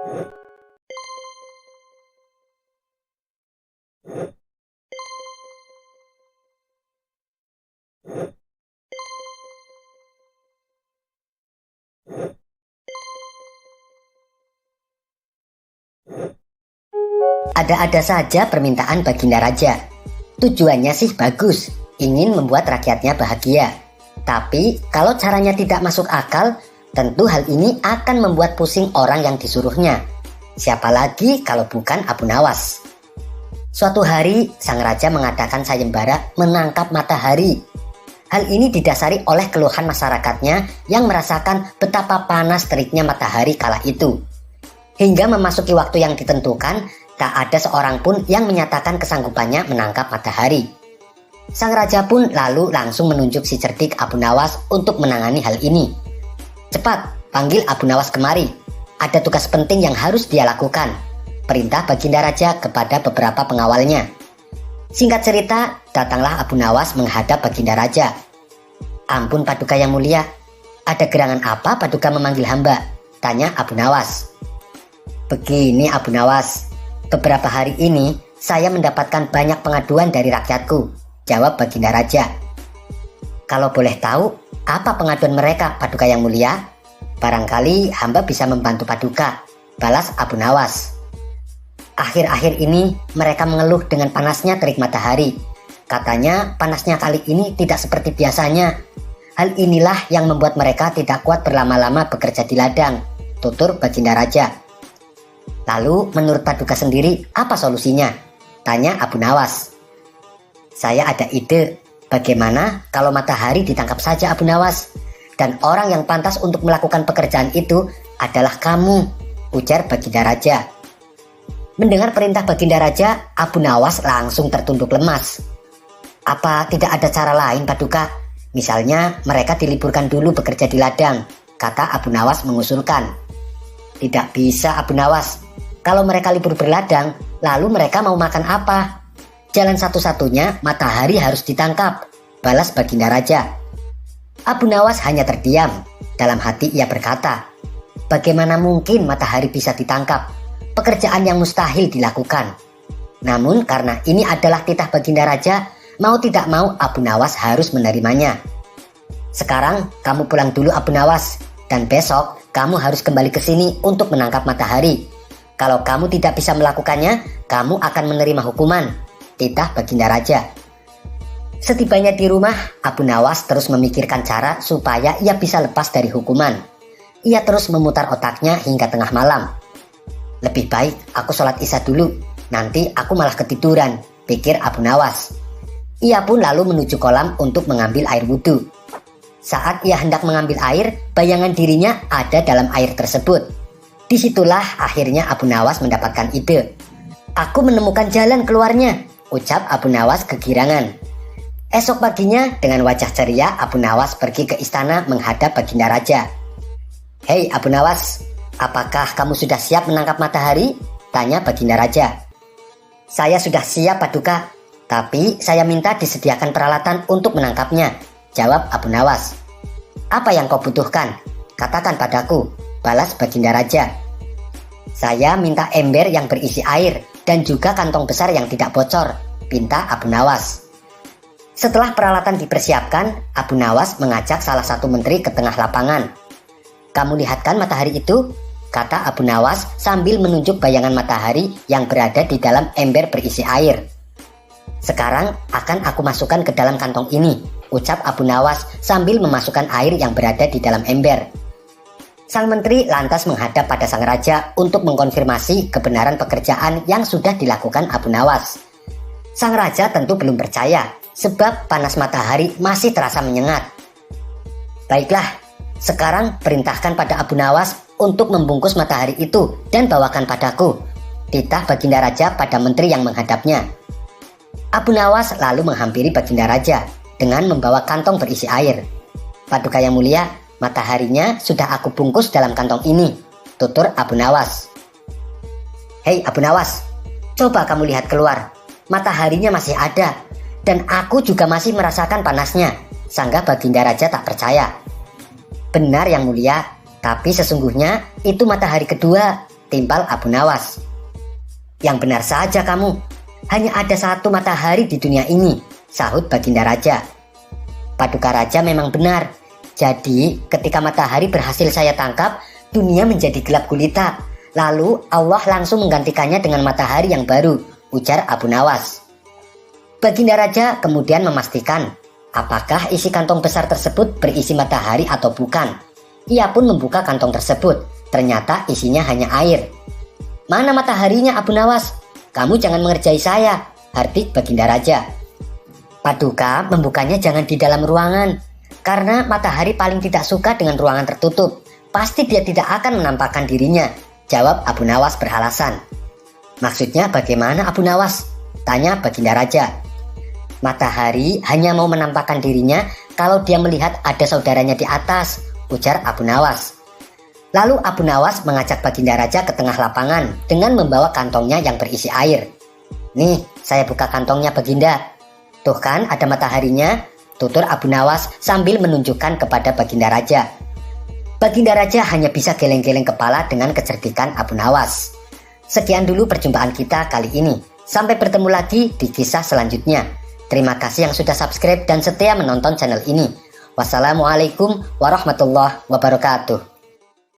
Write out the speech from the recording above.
Ada-ada saja permintaan Baginda Raja. Tujuannya sih bagus, ingin membuat rakyatnya bahagia. Tapi kalau caranya tidak masuk akal, tentu hal ini akan membuat pusing orang yang disuruhnya. Siapa lagi kalau bukan Abu Nawas. Suatu hari, sang raja mengadakan sayembara menangkap matahari. Hal ini didasari oleh keluhan masyarakatnya yang merasakan betapa panas teriknya matahari kala itu. Hingga memasuki waktu yang ditentukan, tak ada seorang pun yang menyatakan kesanggupannya menangkap matahari. Sang raja pun lalu langsung menunjuk si cerdik Abu Nawas untuk menangani hal ini. Cepat, panggil Abu Nawas kemari. Ada tugas penting yang harus dia lakukan. Perintah Baginda Raja kepada beberapa pengawalnya. Singkat cerita, datanglah Abu Nawas menghadap Baginda Raja. Ampun Paduka yang mulia, ada gerangan apa Paduka memanggil hamba? Tanya Abu Nawas. Begini Abu Nawas, beberapa hari ini saya mendapatkan banyak pengaduan dari rakyatku, jawab Baginda Raja. Kalau boleh tahu, apa pengaduan mereka Paduka yang mulia? Barangkali hamba bisa membantu Paduka, balas Abu Nawas. Akhir-akhir ini mereka mengeluh dengan panasnya terik matahari. Katanya panasnya kali ini tidak seperti biasanya. Hal inilah yang membuat mereka tidak kuat berlama-lama bekerja di ladang, tutur Baginda Raja. Lalu menurut Paduka sendiri apa solusinya? Tanya Abu Nawas. Saya ada ide, bagaimana kalau matahari ditangkap saja Abu Nawas? Dan orang yang pantas untuk melakukan pekerjaan itu adalah kamu, ujar Baginda Raja. Mendengar perintah Baginda Raja, Abu Nawas langsung tertunduk lemas. Apa tidak ada cara lain Paduka? Misalnya mereka diliburkan dulu bekerja di ladang, kata Abu Nawas mengusulkan. Tidak bisa Abu Nawas. Kalau mereka libur berladang, lalu mereka mau makan apa? Jalan satu-satunya matahari harus ditangkap, balas Baginda Raja. Abu Nawas hanya terdiam. Dalam hati ia berkata, bagaimana mungkin matahari bisa ditangkap? Pekerjaan yang mustahil dilakukan. Namun karena ini adalah titah Baginda Raja, mau tidak mau Abu Nawas harus menerimanya. Sekarang kamu pulang dulu Abu Nawas, dan besok kamu harus kembali ke sini untuk menangkap matahari. Kalau kamu tidak bisa melakukannya, kamu akan menerima hukuman, titah Baginda Raja. Setibanya di rumah, Abu Nawas terus memikirkan cara supaya ia bisa lepas dari hukuman. Ia terus memutar otaknya hingga tengah malam. Lebih baik aku sholat isya dulu, nanti aku malah ketiduran, pikir Abu Nawas. Ia pun lalu menuju kolam untuk mengambil air wudhu. Saat ia hendak mengambil air, bayangan dirinya ada dalam air tersebut. Disitulah akhirnya Abu Nawas mendapatkan ide. Aku menemukan jalan keluarnya, ucap Abu Nawas kegirangan. Esok paginya dengan wajah ceria Abu Nawas pergi ke istana menghadap Baginda Raja. Hei Abu Nawas, apakah kamu sudah siap menangkap matahari? Tanya Baginda Raja. Saya sudah siap Paduka, tapi saya minta disediakan peralatan untuk menangkapnya, jawab Abu Nawas. Apa yang kau butuhkan? Katakan padaku, balas Baginda Raja. Saya minta ember yang berisi air dan juga kantong besar yang tidak bocor, pinta Abu Nawas. Setelah peralatan dipersiapkan, Abu Nawas mengajak salah satu menteri ke tengah lapangan. Kamu lihat kan matahari itu? Kata Abu Nawas sambil menunjuk bayangan matahari yang berada di dalam ember berisi air. Sekarang akan aku masukkan ke dalam kantong ini, ucap Abu Nawas sambil memasukkan air yang berada di dalam ember. Sang menteri lantas menghadap pada sang raja untuk mengkonfirmasi kebenaran pekerjaan yang sudah dilakukan Abu Nawas. Sang raja tentu belum percaya, sebab panas matahari masih terasa menyengat. Baiklah, sekarang perintahkan pada Abu Nawas untuk membungkus matahari itu dan bawakan padaku, titah Baginda Raja pada menteri yang menghadapnya. Abu Nawas lalu menghampiri Baginda Raja dengan membawa kantong berisi air. Paduka yang mulia, mataharinya sudah aku bungkus dalam kantong ini, tutur Abu Nawas. Hei Abu Nawas, coba kamu lihat keluar, mataharinya masih ada, dan aku juga masih merasakan panasnya, sanggah Baginda Raja tak percaya. Benar yang mulia, tapi sesungguhnya itu matahari kedua. timpal Abu Nawas. Yang benar saja kamu, hanya ada satu matahari di dunia ini, sahut Baginda Raja. Paduka Raja memang benar. Jadi ketika matahari berhasil saya tangkap, dunia menjadi gelap gulita. Lalu Allah langsung menggantikannya dengan matahari yang baru, ujar Abu Nawas. Baginda Raja kemudian memastikan apakah isi kantong besar tersebut berisi matahari atau bukan. Ia pun membuka kantong tersebut. Ternyata isinya hanya air. Mana mataharinya Abu Nawas? Kamu jangan mengerjai saya, hardik Baginda Raja. Paduka membukanya jangan di dalam ruangan, karena matahari paling tidak suka dengan ruangan tertutup. Pasti dia tidak akan menampakkan dirinya, jawab Abu Nawas beralasan. Maksudnya bagaimana Abu Nawas? Tanya Baginda Raja. Matahari hanya mau menampakkan dirinya kalau dia melihat ada saudaranya di atas, ujar Abu Nawas. Lalu Abu Nawas mengajak Baginda Raja ke tengah lapangan dengan membawa kantongnya yang berisi air. Nih, saya buka kantongnya Baginda. Tuh kan ada mataharinya, tutur Abu Nawas sambil menunjukkan kepada Baginda Raja. Baginda Raja hanya bisa geleng-geleng kepala dengan kecerdikan Abu Nawas. Sekian dulu perjumpaan kita kali ini. Sampai bertemu lagi di kisah selanjutnya. Terima kasih yang sudah subscribe dan setia menonton channel ini. Wassalamualaikum warahmatullahi wabarakatuh.